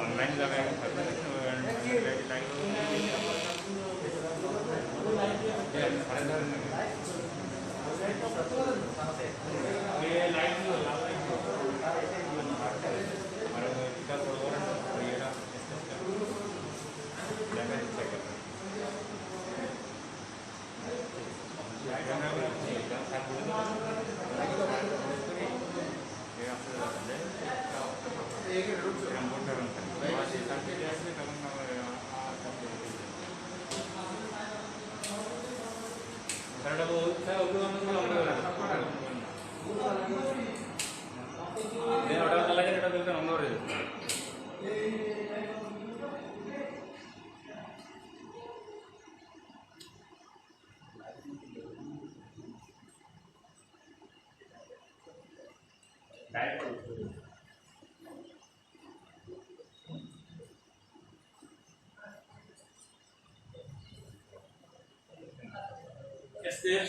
Online लगाए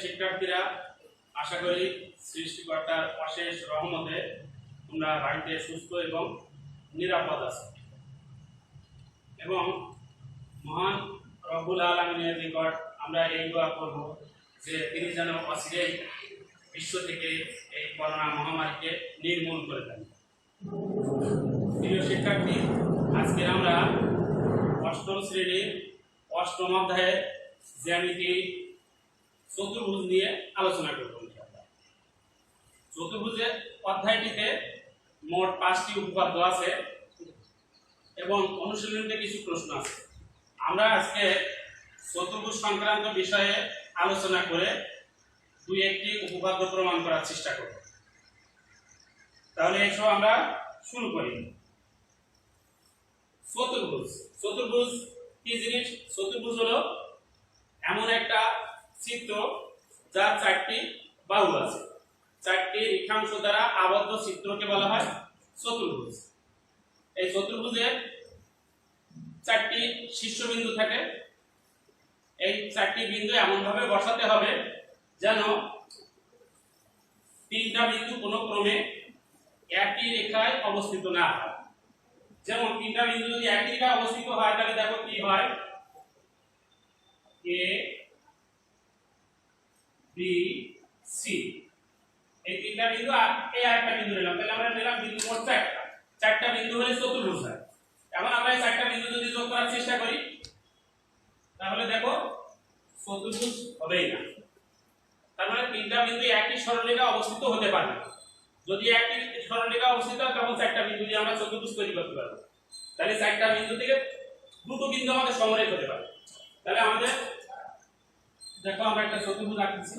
শিক্ষার্থীরা আশা করি সৃষ্টিকর্তার অশেষ রহমতে তোমরা বাড়িতে সুস্থ এবং নিরাপদ আছো এবং মহান রব্বুল আলামিনের নিকট আমরা এই দোয়া করব যে তিনি যেন অচিরেই বিশ্ব থেকে এই করোনা মহামারীকে নির্মূল করে দেন। প্রিয় শিক্ষার্থী, আজকে আমরা অষ্টম শ্রেণীর অষ্টম অধ্যায়ের জ্যামিতি চতুর্ভুজ নিয়ে আলোচনা করব। চতুর্ভুজের অধ্যায়টিতে মোট 5টি উপপাদ্য আছে এবং অনুশীলনীতে কিছু প্রশ্ন আছে। আমরা আজকে চতুর্ভুজ সংক্রান্ত বিষয়ে আলোচনা করে 2-1টি উপপাদ্য প্রমাণ করার চেষ্টা করব। তাহলে এসব আমরা শুরু করি। চতুর্ভুজ চতুর্ভুজ কি জিনিস? চতুর্ভুজ হলো এমন একটা চিত্র যার 4টি বাহু আছে, 4টি রেখাংশ দ্বারা আবদ্ধ চিত্রকে বলা হয় চতুর্ভুজ। এই চতুর্ভুজের 4টি শীর্ষবিন্দু থাকে। এই 4টি বিন্দু এমন ভাবে বসাতে হবে যেন 3টা বিন্দু কোনো ক্রমে একই রেখায় অবস্থিত না হয়। যেমন 3টা বিন্দু যদি একই রেখায় অবস্থিত হয় তাহলে দেখো কি হয়, এ বি সি, এই 3টা বিন্দু আর এই আরেকটা বিন্দু নিলাম, তাহলে আমরা নিলাম বিন্দু মোট 4টা বিন্দু হলে চতুর্ভুজ হয়। এখন আমরা এই 4টা বিন্দু যদি যোগ করার চেষ্টা করি তাহলে দেখো চতুর্ভুজ হবেই না। তার মানে 3টা বিন্দু একই সরলরেখায় অবস্থিত হতে পারে। যদি একই সরলরেখায় অবস্থিত হয় তখন 4টা বিন্দু দিয়ে আমরা চতুর্ভুজ তৈরি করতে পারবো। তাহলে 4টা বিন্দু থেকে দুটো বিন্দু আমাদের সমরেখ হতে পারে। তাহলে আমাদের দেখো আমরা একটা চতুর্ভুজ আঁকছি।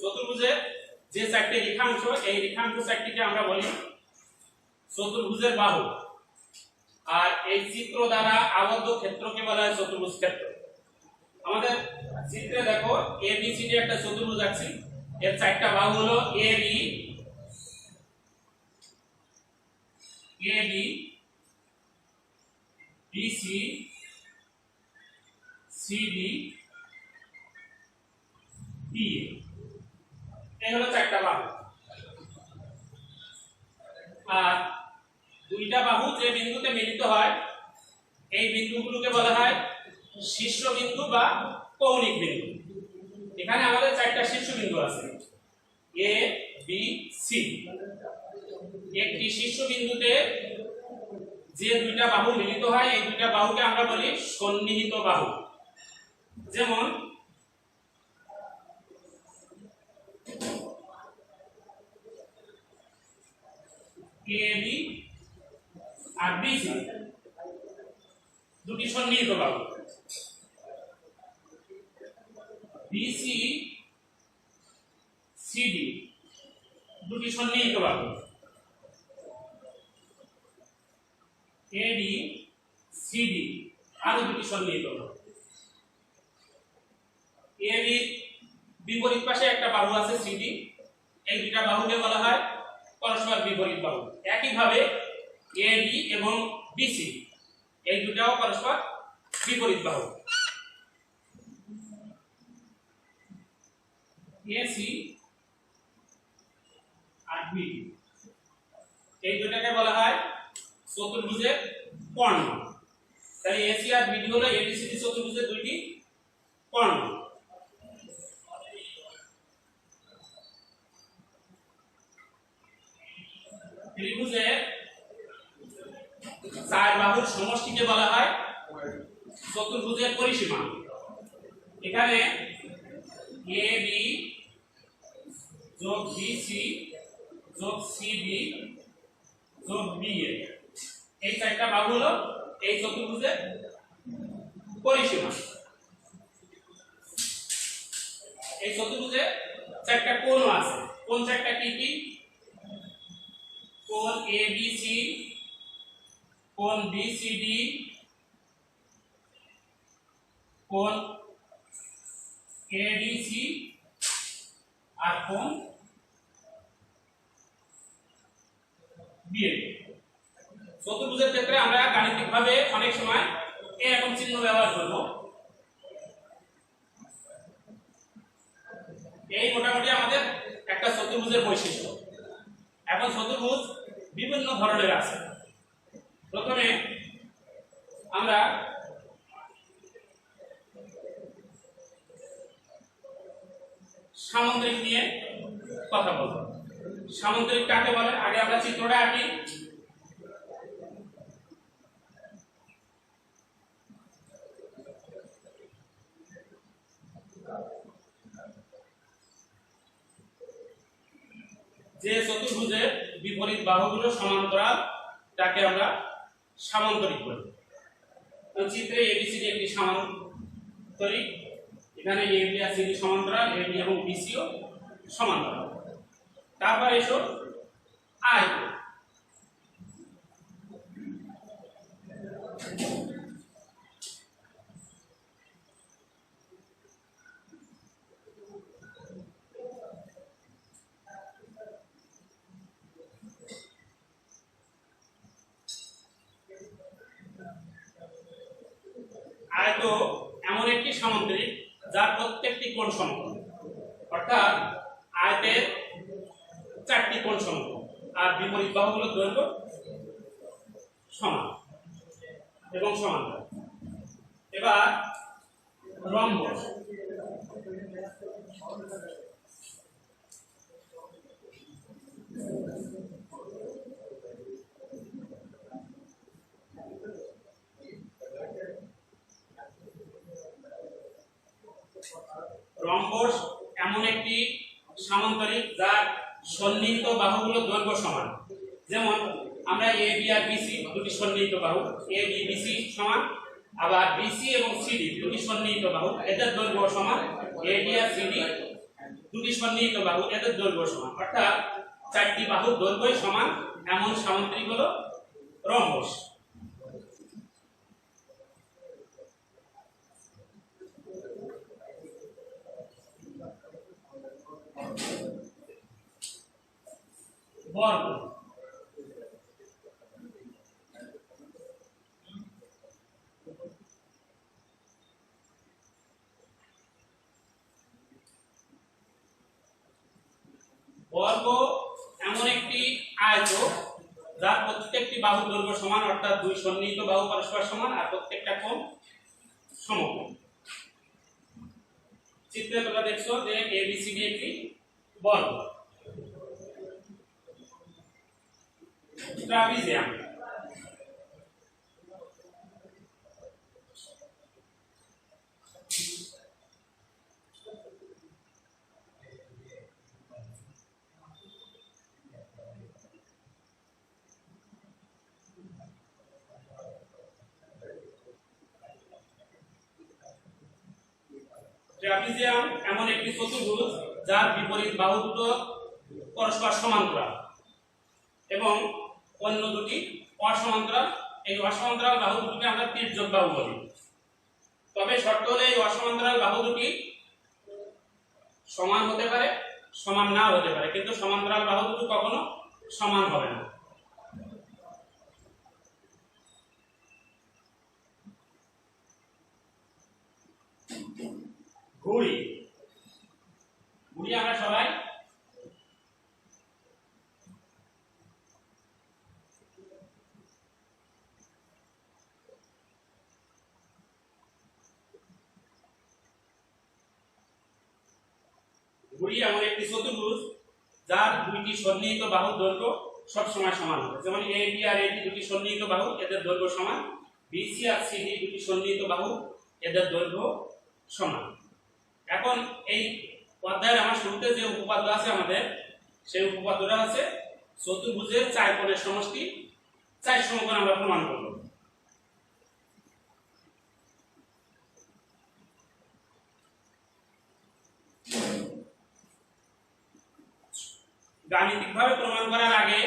চতুর্ভুজের যে 4টি রেখাংশ, এই রেখাংশ 4টিকে আমরা বলি চতুর্ভুজের বাহু, আর এই চিত্র দ্বারা আবদ্ধ ক্ষেত্রকে বলা হয় চতুর্ভুজ ক্ষেত্র। আমাদের চিত্রে দেখো এ বি সি ডি একটা চতুর্ভুজ আছে। এর 4টা বাহু হলো এ বি, বিসি, সিডি, ই। এই হলো 4টা বাহু। আর 2টা বাহু যে বিন্দুতে মিলিত হয় এই বিন্দুগুলোকে বলা হয় শীর্ষবিন্দু বা কৌণিক বিন্দু। এখানে আমাদের 4টা শীর্ষবিন্দু আছে, এ বি সি। একটি শীর্ষবিন্দুতে যে 2টা বাহু মিলিত হয় এই 2টা বাহুকে আমরা বলি সন্নিহিত বাহু। যেমন এবি আর বিসি দুটি সন্নিহিত বাহু। বিসি সিডি দুটি সন্নিহিত বাহু। এডি সিডি আরো দুটি সন্নিহিত বাহু। এবি বিপরীত পাশে একটা বাহু আছে সিডি, এই দুটা বাহুকে বলা হয় পরস্পর বিপরীত বাহু। একইভাবে এবি এবং বিসি এই দুটাও পরস্পর বিপরীত বাহু। এসি আর বি, এই দুটাকে বলা হয় চতুর্ভুজের কর্ণ। তাহলে এসি আর বিডি হলো এবিসিডি চতুর্ভুজের দুইটি কর্ণ। ত্রিভুজের চার বাহুর সমষ্টিকে বলা হয় চতুর্ভুজের পরিসীমা। এখানে এ বি যোগ বিসি যোগ সিবি যোগ বিএ, এই চারটা বাহু হলো এই চতুর্ভুজের পরিসীমা। এই চতুর্ভুজে চারটা কোণ আছে। কোণ চারটা কি কি? কোণ এবিসি, কোণ বিসিডি, কোণ এডিসি আর কোণ বিএডি। চতুর্ভুজের ক্ষেত্রে আমরা গাণিতিকভাবে অনেক সময় এরকম চিহ্ন ব্যবহার করব। এই মোটামুটি আমাদের একটা চতুর্ভুজের বৈশিষ্ট্য। এখন চতুর্ভুজ বিভিন্ন ধরনের আছে। প্রথমে আমরা সামুদ্রিক নিয়ে কথা বলবো। সামুদ্রিক কাকে বলে? আগে আমরা চিত্রটা আঁকি। যে চতুর্ভুজের বিপরীত বাহুগুলো সমান্তরাল তাকে আমরা সামান্তরিক বলি। চিত্রে এবিসিডি একটি সামান্তরিক, এখানে এবি আর সিডি সমান্তরাল, এবি এবং বিসিও সমান্তরাল। তারপর এসো আয়ত। আয়ত এমন একটি সামুদ্রিক যার প্রত্যেকটি কোণ সমকোণ, অর্থাৎ আয়তের চারটি কোণ সমকোণ আর বিপরীত বাহুগুলোর দৈর্ঘ্য সমান এবং সমান্তরাল। এবার রম্বস। রম্বস এমন একটি সামান্তরিক যার সন্নিহিত বাহুগুলোর দৈর্ঘ্য সমান। যেমন আমরা এ বি আর বিসি দুটি সন্নিহিত বাহু, এ বি বিসি সমান, আবার বিসি এবং সিডি দুটি সন্নিহিত বাহু, এদের দৈর্ঘ্য সমান। এ বি আর সিডি দুটি সন্নিহিত বাহু, এদের দৈর্ঘ্য সমান, অর্থাৎ চারটি বাহুর দৈর্ঘ্য সমান এমন সামান্তরিক হলো রম্বস। বর্গ। বর্গ এমন একটি আয়ত যার প্রত্যেকটি বাহুর দৈর্ঘ্য সমান, অর্থাৎ দুই সন্নিহিত বাহু পরস্পর সমান আর প্রত্যেকটা কোণ সমকোণ। চিত্রে তোমরা দেখছো যে এবিসিডি একটি বর্গ। ট্রাপিজিয়াম। ট্রাপিজিয়াম এমন একটি চতুর্ভুজ যার বিপরীত বাহু দুটো পরস্পর সমান্তরাল এবং অন্য দুটি অসমান্তরাল। এই অসমান্তরাল বাহু দুটিকে আমরা তির্যক বাহু বলি। তবে শর্ত হলো এই অসমান্তরাল বাহু দুটি সমান হতে পারে, সমান না হতে পারে, কিন্তু সমান্তরাল বাহু দুটি কখনো সমান হবে না। ঘুড়ি। ঘুড়ি ঘুড়ি এমন একটি চতুর্ভুজ যার দুইটি সন্নিহিত বাহুর দৈর্ঘ্য সব সময় সমান হবে। যেমন এবি আর এডি দুটি সন্নিহিত বাহু, এদের দৈর্ঘ্য সমান। বিসি আর সিডি দুটি সন্নিহিত বাহু, এদের দৈর্ঘ্য সমান। এখন এই অধ্যায়ের আমার শুরুতে যে উপপাদ্য আছে আমাদের, সেই উপপাদ্যটা আছে চতুর্ভুজের চার কোণের সমষ্টি 4 সমকোণ আমরা প্রমাণ করব। গাণিতিকভাবে প্রমাণ করার আগে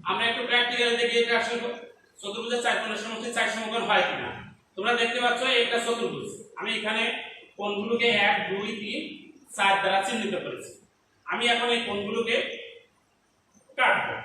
আমরা একটু প্র্যাকটিক্যালি দেখি এটা আসলে চতুর্ভুজের চার কোণের সমষ্টি 4 সমকোণ হয় কিনা। তোমরা দেখতে পাচ্ছ একটা চতুর্ভুজ, আমি এখানে কোণগুলোকে 1 2 3 4 দ্বারা চিহ্নিত করেছি। আমি এখন এই কোণগুলোকে কাটবো।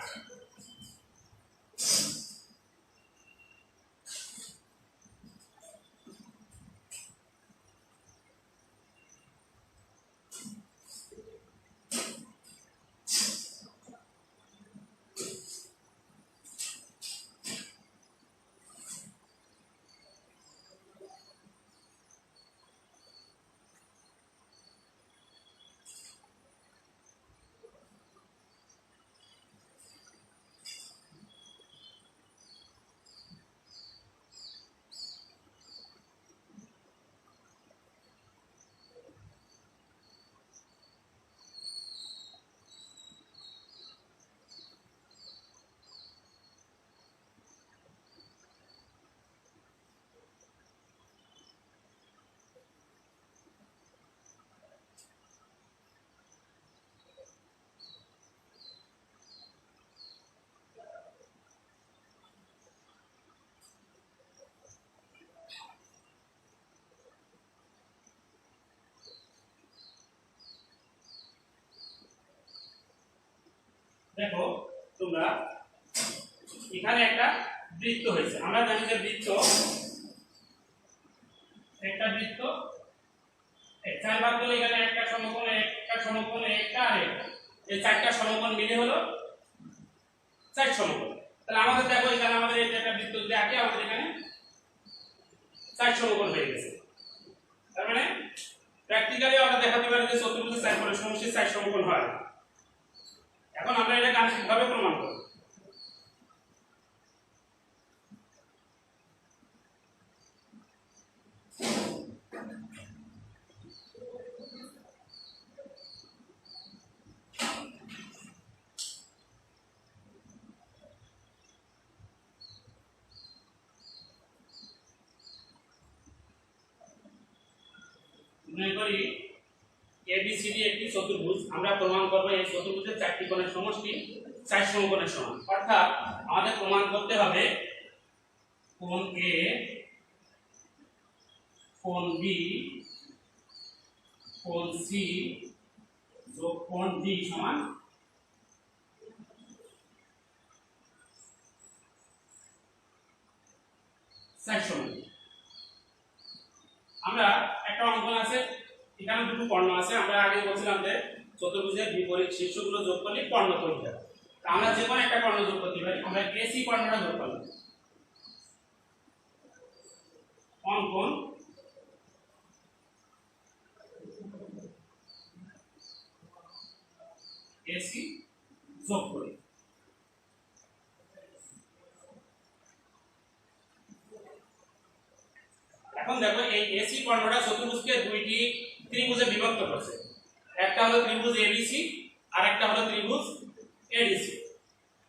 দেখো তোমরা এখানে একটা বৃত্ত হয়েছে। আমরা জানি যে বৃত্ত একটা বৃত্ত চার ভাগ করলে এখানে একটা সমকোণ একটা আর একটা, এই চারটা সমকোণ মিলে হলো 4 সমকোণ। তাহলে আমাদের দেখো এখানে আমাদের এই একটা বৃত্ত যদি আঁকি, আমাদের এখানে 4 সমকোণ হয়ে গেছে। তার মানে প্র্যাকটিক্যালি আমরা দেখাতে পারি যে চতুর্ভুজের চার কোণের সমষ্টি 4 সমকোণ হয়। এখন আমরা এটা গাণিতিকভাবে প্রমাণ করব। মনে করি এবিসিডি একটি চতুর্ভুজ, আমরা প্রমাণ করব এই চতুর্ভুজের চারটি কোণের সমষ্টি 4 সমকোণের সমান। অর্থাৎ আমাদের প্রমাণ করতে হবে কোণ এ, কোণ বি, কোণ সি যোগ কোণ ডি সমান 4 সমকোণ। আমরা একটা অঙ্কন আছে, এখানে দুটো কর্ণ আছে। আমরা আগে বলছিলাম যে চতুর্ভুজের বিপরীত শীর্ষগুলো যোগ করলে কর্ণ তৈরি হয়। আমরা যে কোনো একটা কর্ণ যোগ করতে পারি। আমরা এসি কর্ণটা যোগ করলাম। অঙ্কন এসি যোগ করি। এখন দেখো এই এসি কর্ণটা চতুর্ভুজকে দুইটি ত্রিভুজে বিভক্ত করছে। একটা হলো ত্রিভুজ এবিসি আর একটা হলো ত্রিভুজ এডিসি।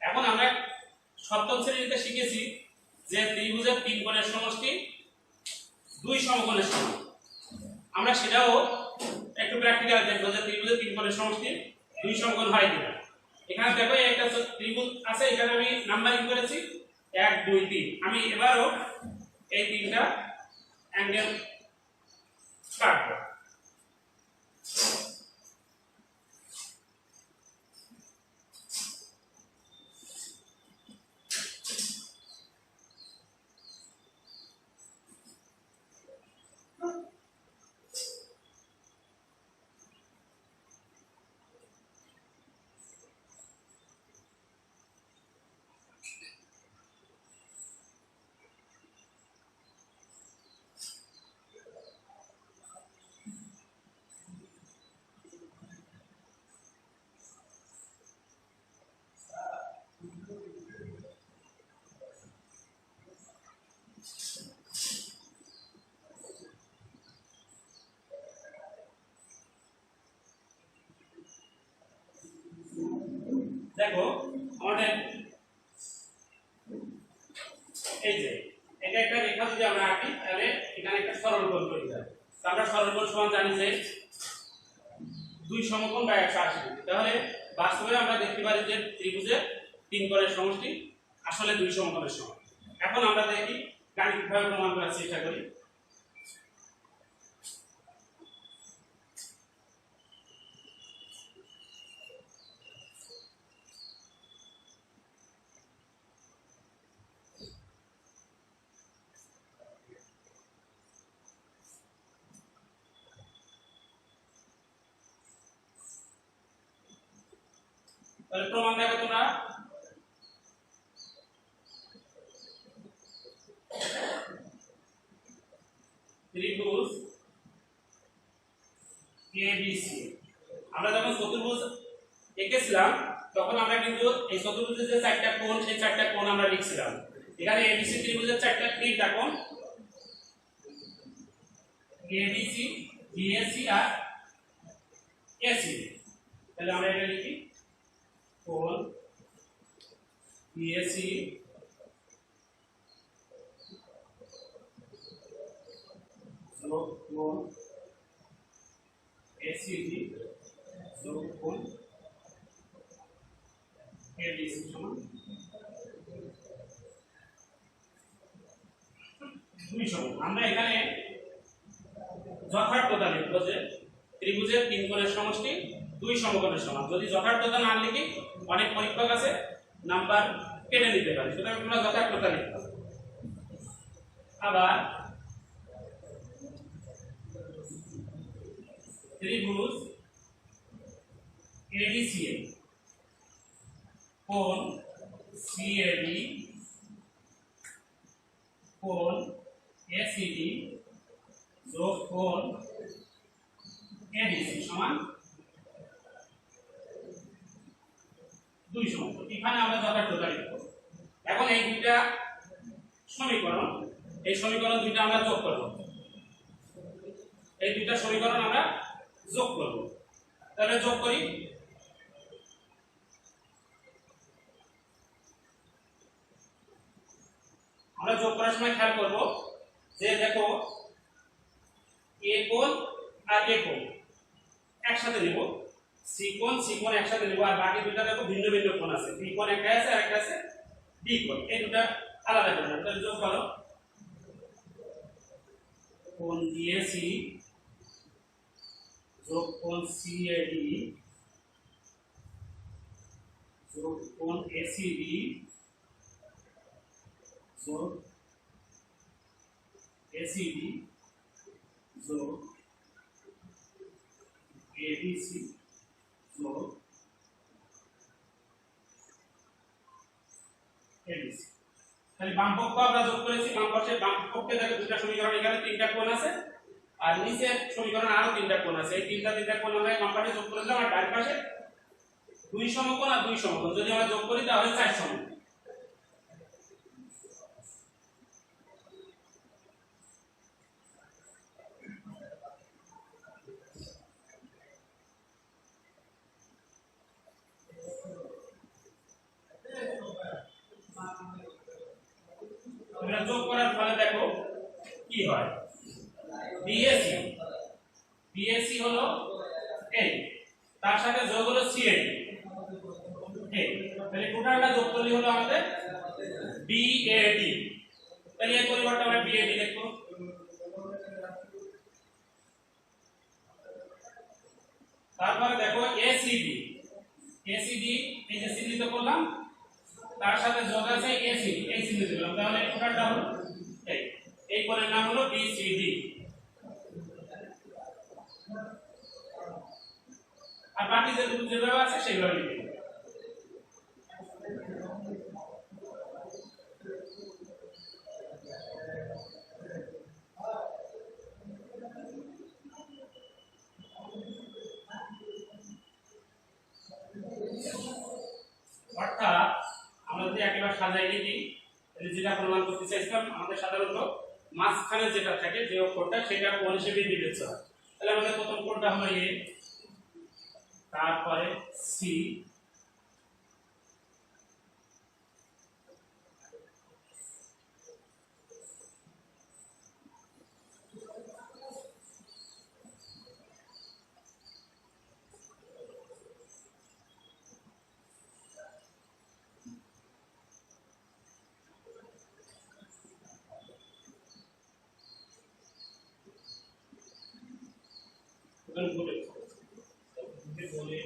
এখন আমরা সপ্তম শ্রেণীতে শিখেছি যে ত্রিভুজের 3 কোণের সমষ্টি 2 সমকোণের সমান। আমরা সেটাও একটু প্র্যাকটিক্যাল দেখব যে ত্রিভুজের 3 কোণের সমষ্টি 2 সমকোণ হয় কিনা। এখানে দেখো একটা ত্রিভুজ আছে, এখানে আমি নাম্বারিং করেছি 1 2 3। আমি এবারও এই তিনটা অ্যাঙ্গেল কাটবো। দেখো আমাদের এই যে এটা একটা রেখা যদি আমরা আঁকি তাহলে এখানে একটা সরলকোণ তৈরি হয়। তো আমরা সরলকোণ সমান জানি যে 2 সমকোণ বা 180 ডিগ্রি। তাহলে বাস্তবে আমরা দেখতে পারি যে ত্রিভুজের 3 কোণের সমষ্টি আসলে 2 সমকোণের সমান। এখন আমরা দেখি গাণিতিকভাবে প্রমাণ করার চেষ্টা করি। তাহলে প্রমাণ দেখো তোমরা, ত্রিভুজ ABC আমরা যখন চতুর্ভুজ এঁকেছিলাম তখন আমরা কিন্তু এই চতুর্ভুজের যে 4টা কোণ সেই 4টা কোণ আমরা লিখছিলাম। এখানে ABC ত্রিভুজের 3টা কোণ ABC, BAC আর AC। তাহলে আমরা এটা লিখি কোণ BAC যোগ কোণ ACD যোগ কোণ ABC সমান 2 সমকোণ। আমরা এখানে যথার্থতা লিখব যে ত্রিভুজের 3 কোণের সমষ্টি 2 সমকোণের সমান। যদি যথার্থতা না লিখি অনেক পরীক্ষক আছে নাম্বার কেটে নিতে পারে, সুতরাং তোমরা যথার্থতা লিখবে। আবার ত্রিভুজ ABCA কোণ CAD কোণ ACD যোগ কোণ ABC সমান 2 সমকোণ। এখানে আমরা যথার্থতা লিখব। এখন এই দুইটা সমীকরণ, এই সমীকরণ দুইটা আমরা যোগ করব। এই দুইটা সমীকরণ আমরা যোগ করব। তাহলে যোগ করি। আমরা যোগ করার সময় খেয়াল করব যে দেখো A কোণ আর A কোণ একসাথে নেব, C কোণ একসাথে নেব, আর বাকি দুটো দেখো ভিন্ন ভিন্ন কোণ আছে। B কোণ একটা আছে আর একটা আছে D কোণ, এই দুটো আলাদা করে নেব। তাহলে যোগ করো কোণ BAC যোগ কোণ CAD যোগ কোণ ACD যোগ ACD যোগ ABC যোগ ABC। তাহলে বাম পক্ষ আমরা যোগ করেছি, বাম পক্ষে দেখো দুটো সমীকরণ, এখানে 3টা কোণ আছে আর নিচের সমীকরণ আরো 3টা কোণ আছে। এই 3টা কোণ আমরা বাম পাশে যোগ করে দিলাম আর ডান পাশে 2 সমকোণ আর 2 সমকোণ যদি আমরা যোগ করি তাহলে 4 সমকোণ। আমরা যোগ করার ফলে দেখো কি হয়। BAC হলো এই, তার সাথে যোগ হলো CAD এই, তাহলে টোটালটা যোগ করলে হলো আমাদের BAD। তাহলে এই পরিবর্তে আমরা BAD লিখব। তারপরে দেখো ACD এই যে চিহ্নিত করলাম, তার সাথে যোগ আছে ACD, এই চিহ্নিত করলাম, তাহলে টোটালটা হলো এই কোণের নাম হলো BCD। আর বাকি যে দুটো যেভাবে আছে সেগুলো লিখে দিই। অর্থাৎ আমরা যদি একেবারে সাজাই নিই, যেটা প্রমাণ করতে চাইছিলাম, আমাদের সাধারণত মাঝখানে যেটা থাকে যে অক্ষরটা সেটা কোণ হিসেবে বিবেচ্য হয়। তাহলে আমাদের প্রথম কোণটা হলো A, তারপরে C, বলে বলে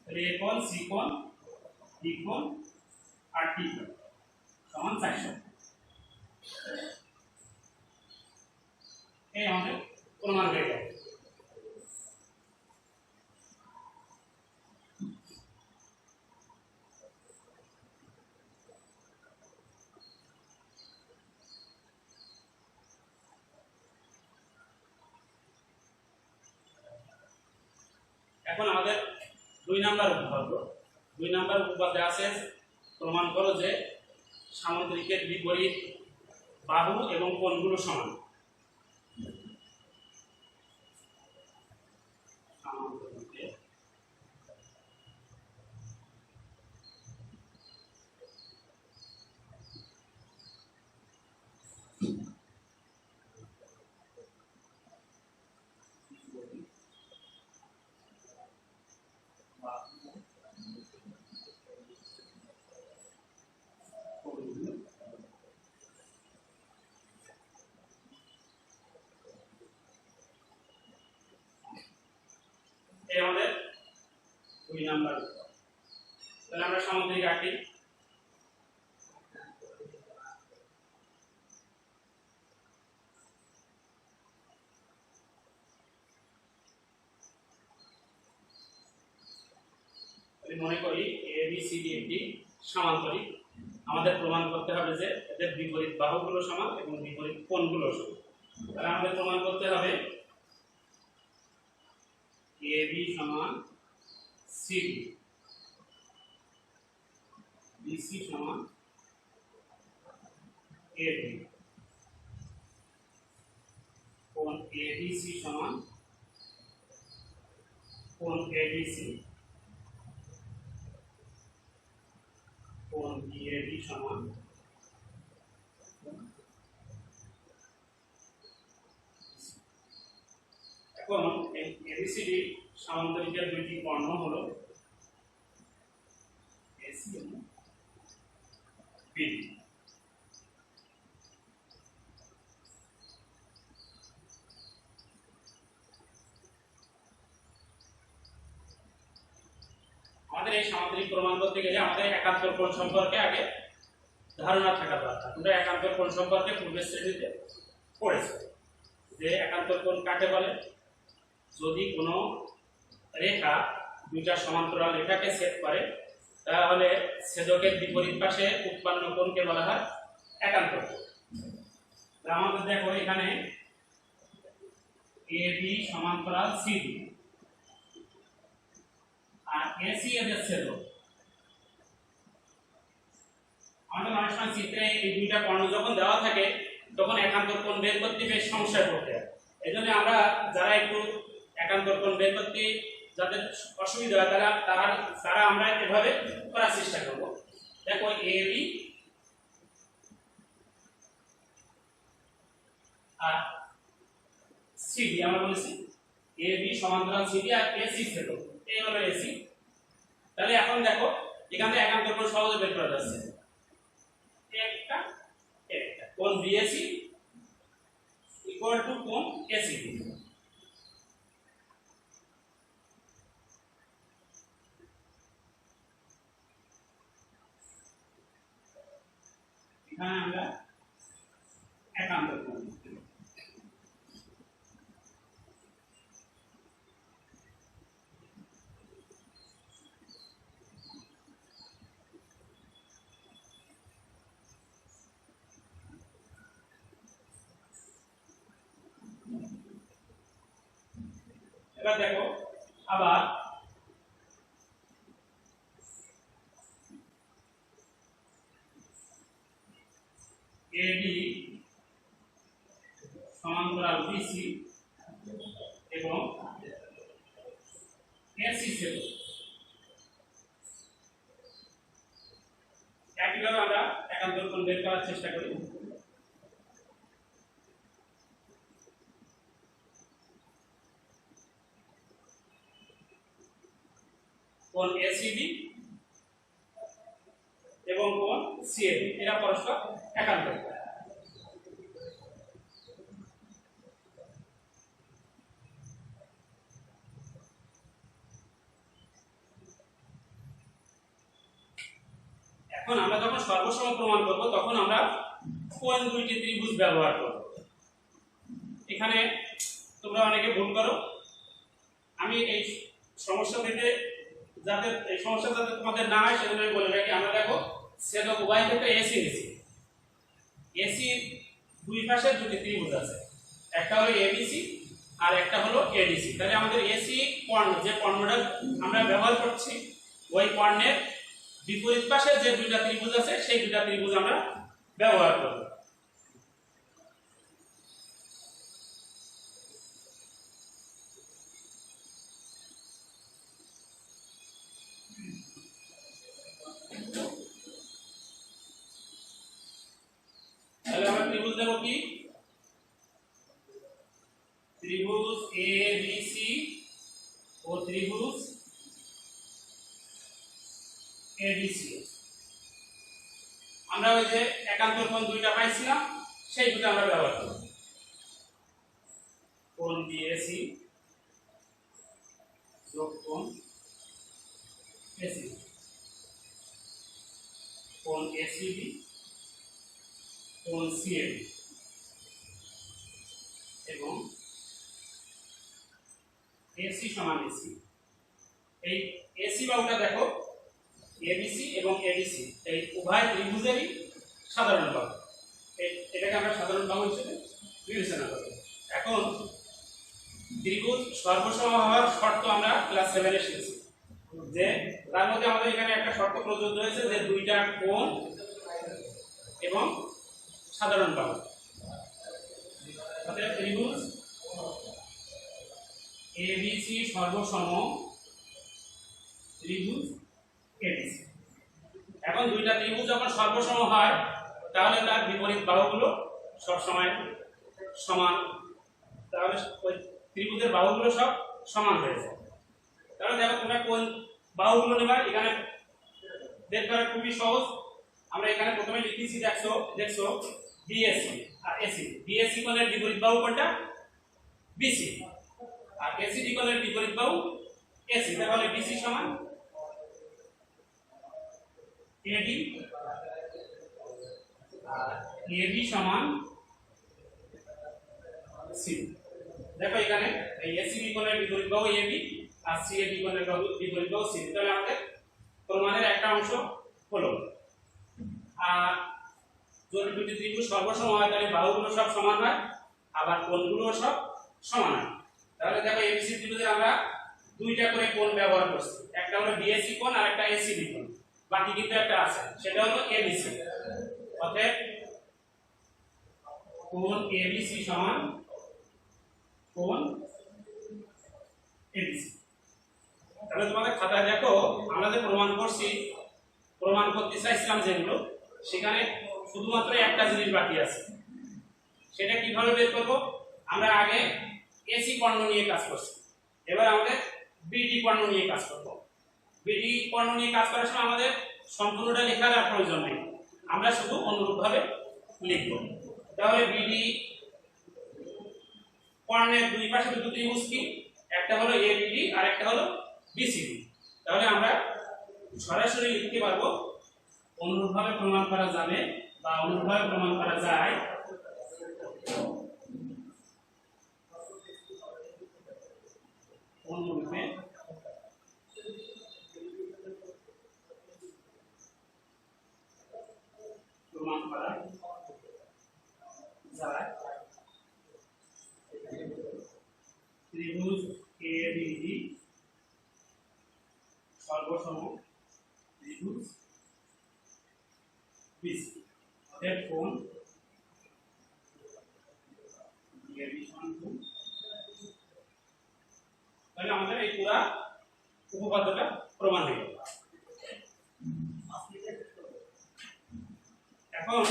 তাহলে এ কোণ সি কোণ ডি কোণ আর টি কোণ সমান 400। এই আমাদের প্রমাণ হয়ে গেল। এখন আমাদের 2 নাম্বার উপপাদ্য। 2 নাম্বার উপপাদ্যে আছে প্রমাণ করো যে সামুদ্রিকের বিপরীত বাহু এবং কোণগুলো সমান। সামুদ্রিকের এই আমাদের 2 নাম্বার। তাহলে আমরা সামুদ্রিক আঁকি। মনে করি এ বি সি ডি একটি সমান্তরিক। আমাদের প্রমাণ করতে হবে যে এদের বিপরীত বাহুগুলো সমান এবং বিপরীত কোণগুলো সমান। তাহলে আমাদের প্রমাণ করতে হবে এ বি সমান সি ডি, বিসি সমান এ বি, কোণ এ বি সি সমান কোণ এ বি সি, কোণ BAD সমান এখন এই ABCD সামান্তরিকের দুইটি কর্ণ হলো AC এবং BD। আমাদের এই সামান্তরিক প্রমাণ করতে গেলে আমাদের একান্তর কোণ সম্পর্কে আগে ধারণা থাকা দরকার। আমরা একান্তর কোণ সম্পর্কে পূর্বের শ্রেণীতে পড়েছি যে একান্তর কোণ কাকে বলে। যদি কোনো রেখা দুইটা সমান্তরাল রেখাকে ছেদ করে তাহলে ছেদকের বিপরীত পাশে উৎপন্ন কোণকে বলা হয় একান্তর কোণ। আমাদের দেখো এখানে AB সমান্তরাল CD আর AC এদের ছেদক। আমাদের অনেক সময় চিত্রে এই দুইটা কর্ণ যখন দেওয়া থাকে তখন একান্তর কোণ বের করতে বেশ সমস্যায় পড়তে হয়। এজন্য আমরা যারা একটু একান্তর কোণ বের করতে যাদের অসুবিধা হয় তারা আমরা এভাবে করার চেষ্টা করব। দেখো AB আর CD আমরা বলেছি AB সমান্তরাল CD আর AC ছেদক, এই হলো AC। তাহলে এখন দেখো এখান থেকে একান্তর কোণ সহজে বের করা যাচ্ছে। একটা কোণ BAC ইকুয়াল টু কোণ ACD। এখানে আমরা একান্তর কোণ এবার দেখো আবার AB সমান্তরাল BC এবং AC ছেদক। একইভাবে আমরা একান্তর কোণ বের করার চেষ্টা করি। কোণ ACD CAB এরা পরস্পর একান্তরিক। এখন আমরা যখন সর্বসম প্রমাণ করব তখন আমরা কোন দুইটি ত্রিভুজ ব্যবহার করব। এখানে তোমরা অনেকে ভুল করো, আমি এই সমস্যা থেকে যাতে এই সমস্যা যাতে তোমাদের না হয় সেজন্য আমি বলে রাখি। আমরা দেখো ছেদক উভয় ক্ষেত্রে এসি নিছি, এসি দুই পাশে দুটি ত্রিভুজ আছে, একটা হলো এবিসি আর একটা হলো এডিসি। তাহলে আমাদের এসি কর্ণ যে কর্ণটা আমরা ব্যবহার করছি ওই কর্ণের বিপরীত পাশে যে দুইটা ত্রিভুজ আছে সেই দুইটা ত্রিভুজ আমরা ব্যবহার করব। তাহলে আমরা ত্রিভুজ দেব কি, ত্রিভুজ এ বি সি ও ত্রিভুজ এডিসি। আমরা ওই যে একান্তর কোণ দুইটা পাইছিলাম সেই দুটো আমরা ব্যবহার করব। কোণ বিএসি যোগ কোণ এসি, কোণ এসিবি কোণ সিএবি এবং এসি সমান এসি। এই এসি বাহুটা দেখো এবিসি এবং এডিসি এই উভয় ত্রিভুজেরই সাধারণ বাহু, এটাকে আমরা সাধারণ বাহু হিসেবে বিবেচনা করব। এখন ত্রিভুজ সর্বসম হওয়ার শর্ত আমরা ক্লাস 7 এ শিখেছি, যে তার মধ্যে আমাদের এখানে একটা শর্ত প্রযোজ্য হয়েছে যে দুইটা কোণ এবং সাধারণ বাহু। অতএব ত্রিভুজ এবিসি সর্বসম ত্রিভুজ এডিসি। এখন দুইটা ত্রিভুজ যখন সর্বসম হয় তাহলে তার বিপরীত বাহুগুলো সব সময় সমান, তাহলে ওই ত্রিভুজের বাহুগুলো সব সমান হয়ে যায়। তাহলে দেখো তোমরা কোন বাহুগুলো নেবা, এখানে বের করা খুবই সহজ। আমরা এখানে প্রথমে লিখেছি, দেখছো বিএসি আর এসি। বিএসি কোণের বিপরীত বাহু কোনটা? বিসি। আর এসিডি কোণের বিপরীত বাহু এসি। তাহলে বিসি সমান এডি আর এবি সমান সি। দেখো এখানে এই এসিবি কোণের বিপরীত বাহু এবি আর সিএবি কোণের বিপরীত বাহু সি। তাহলে আমাদের প্রমাণের একটা অংশ হলো। আর যদি দুটি ত্রিভুজ সর্বসম হয় তাহলে বাহুগুলো সব সমান হয়, আবার কোণগুলোও সব সমান হয়। তাহলে দেখো এবিসি ত্রিভুজে আমরা দুইটা করে কোণ ব্যবহার করছি, একটা হলো বিএসি কোণ আর একটা এসিবি কোণ, বাকি কিন্তু একটা আছে সেটা হলো এবিসি। অতএব কোণ এবিসি সমান কোণ এবিসি। তাহলে তোমাদের খাতায় দেখো আমরা যে প্রমাণ করছি, প্রমাণ করতে চাইছিলাম যেগুলো, সেখানে শুধুমাত্র একটা জিনিস বাকি আছে। সেটা কিভাবে বের করব? আমরা আগে এসি কর্ণ নিয়ে কাজ করছি, এবার আমাদের বিডি কর্ণ নিয়ে কাজ করব। বিডি কর্ণ নিয়ে কাজ করার সময় আমাদের সম্পূর্ণটা লেখার আর প্রয়োজন নেই, আমরা শুধু অনুরূপভাবে লিখব। তাহলে বিডি কর্ণের দুই পাশে দুটো ত্রিভুজ কি, একটা হলো এবিডি আর একটা হলো বিসিডি। তাহলে আমরা সরাসরি লিখতে পারবো অনুরূপভাবে প্রমাণ করা যাবে বা অনুরূপভাবে প্রমাণ করা যায় অনুরূপে প্রমাণ করা যায় ত্রিভুজ এবিডি সর্বসম ত্রিভুজ বিসি। অতএব কোণ এবি সমান কোণ। তাহলে আমাদের এই পুরা উপপাদ্যটা প্রমাণ হয়ে গেল। এখন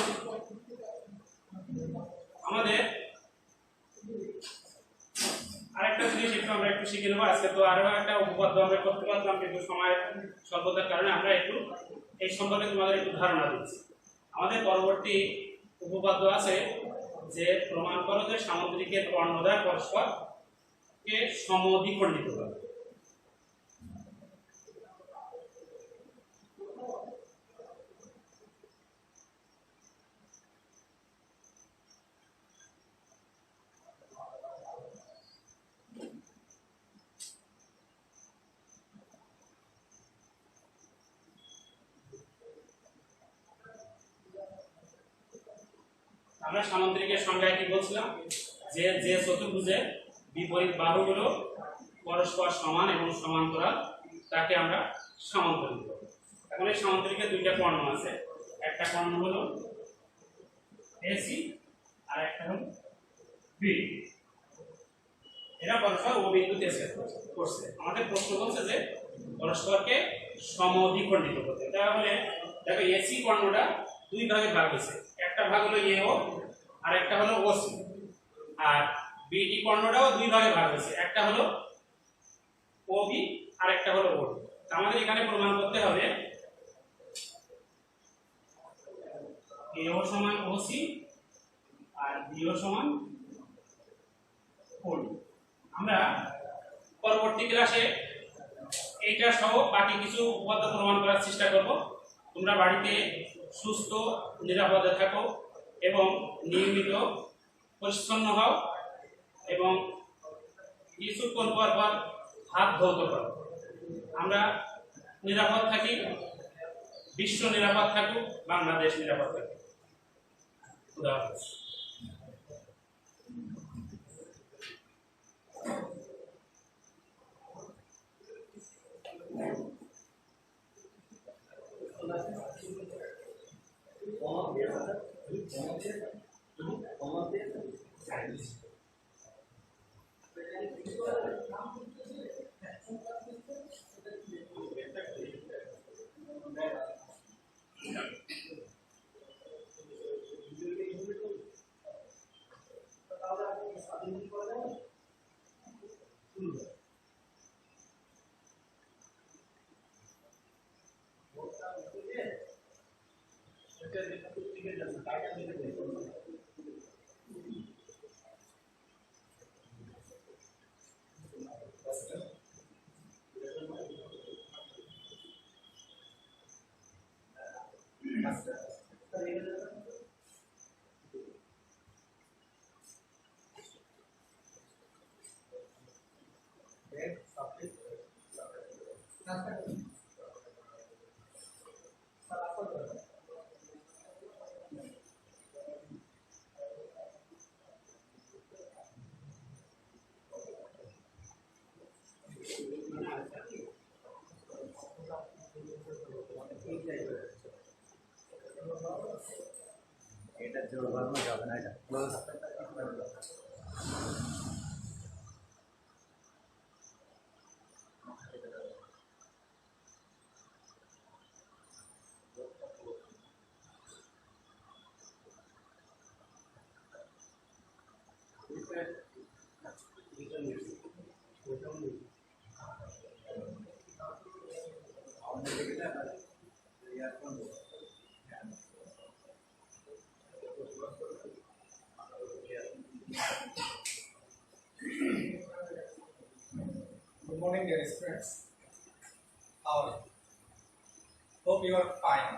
আমাদের আরেকটা জিনিস আমরা একটু শিখে নেবো আজকে। তো আরো একটা উপপাদ্য আমরা করতে পারতাম, কিন্তু সময়ের স্বল্পতার কারণে আমরা একটু এই সম্পর্কে তোমাদের একটু ধারণা দিচ্ছি। আমাদের পরবর্তী উপপাদ্য আছে যে প্রমাণ করো যে সামুদ্রিকের কর্ণদ্বয় পরস্পরকে সমদ্বিখণ্ডিত করে। আমরা সামুদ্রিকের সংজ্ঞায় কি বলছিলাম যে যে চতুর্ভুজের বিপরীত বাহুগুলো পরস্পর সমান এবং সমান্তরাল তাকে আমরা সামান্তরিক বলি। এখন এই সামান্তরিকের দুইটা কর্ণ আছে, একটা কর্ণ হলো এসি আর একটা হলো বি। এরা পরস্পর ও বিন্দুতে ছেদ করছে। আমাদের প্রশ্ন বলছে যে পরস্পরকে সমদ্বিখণ্ডিত করতে। তাহলে দেখো এসি কর্ণটা দুই ভাগে ভাগ হয়েছে, একটা ভাগ হলো এও আর একটা হলো ওসি। আর বিডি কর্ণটাও দুই ভাগে ভাগ হয়েছে, একটা হলো ওবি আর একটা হলো ওডি। আমাদের এখানে প্রমাণ করতে হবে এও সমান ওসি আর বিও সমান ওডি। আমরা পরবর্তী ক্লাসে এইটা সহ বাকি কিছু উপপাদ্য প্রমাণ করার চেষ্টা করব। তোমরা বাড়িতে সুস্থ নিরাপদে থাকো এবং নিয়মিত পরিচ্ছন্ন হও এবং কিছুক্ষণ পর পর হাত ধৌত করো। আমরা নিরাপদ থাকি, বিশ্ব নিরাপদ থাকুক, বাংলাদেশ নিরাপদ থাকুক। খুদা হাফেজ। এটা জোর বাড়ানো যাবে না, এটা close. Good morning, dear students. How are you? Hope you are fine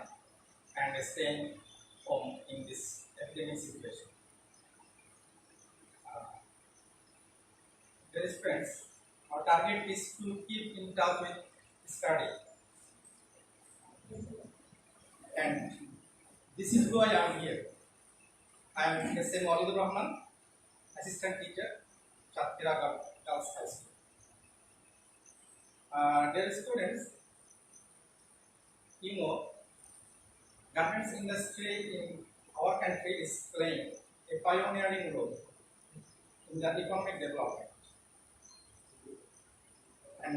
and staying home in this epidemic situation. Dear friends, our target is to keep in touch with study, and this is why I am here. I am S.M. Walidur Rahman, assistant teacher, Chatira Girls High School. Dear students, you know, garments industry in our country is playing a pioneering role in the economic development, and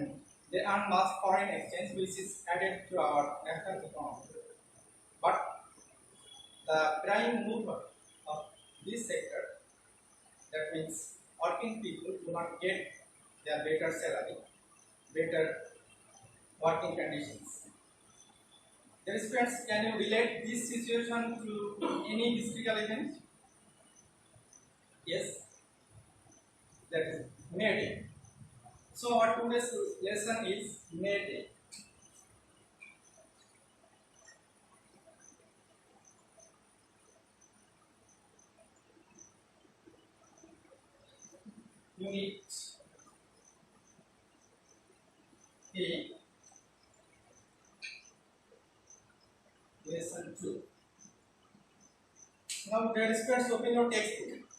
they earn much foreign exchange which is added to our national economy. But the prime mover of this sector, that means working people, do not get their better salary, better working conditions. Dear students, can you relate this situation to any historical event? Yes, that is May Day. So our today's lesson is May Day. Unit A, lesson 2. Now, dear students, open your textbook,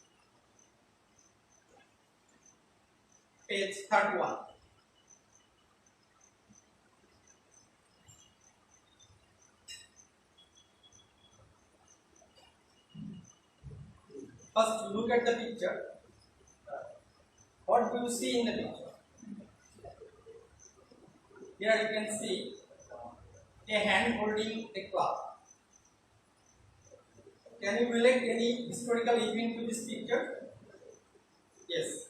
page 31. First, look at the picture. What do you see in the picture? Here you can see a hand holding a club. Can you relate any historical event to this picture? Yes,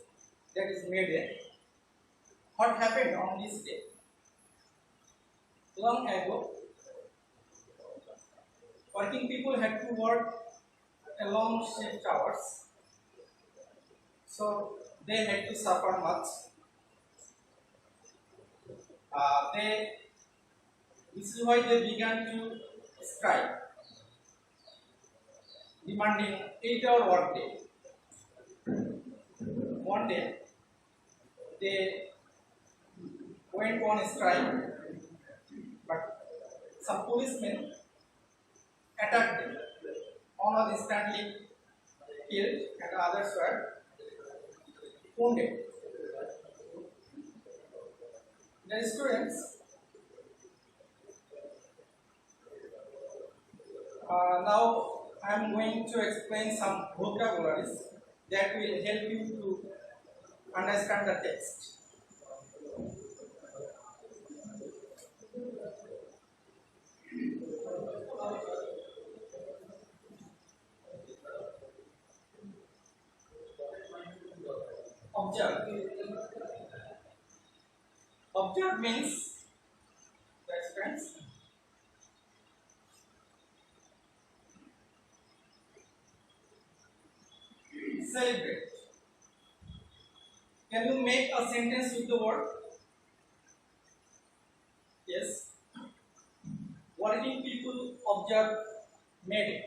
that is May Day. What happened on this day? Long ago, working people had to work along shift hours, so they had to suffer much. This is why they began to strike, demanding 8-hour workday. One day, they went on strike, but some policemen attacked them. One was instantly killed, and others were wounded. The students, now I am going to explain some vocabularies that will help you to understand the text. Observe. Observe means, that's friends, celebrate. Can you make a sentence with the word? Yes. Working people observe May Day.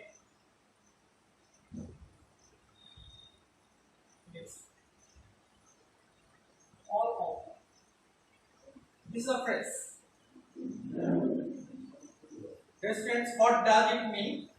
Yes. All of. This is a phrase. Dear students, what does it mean?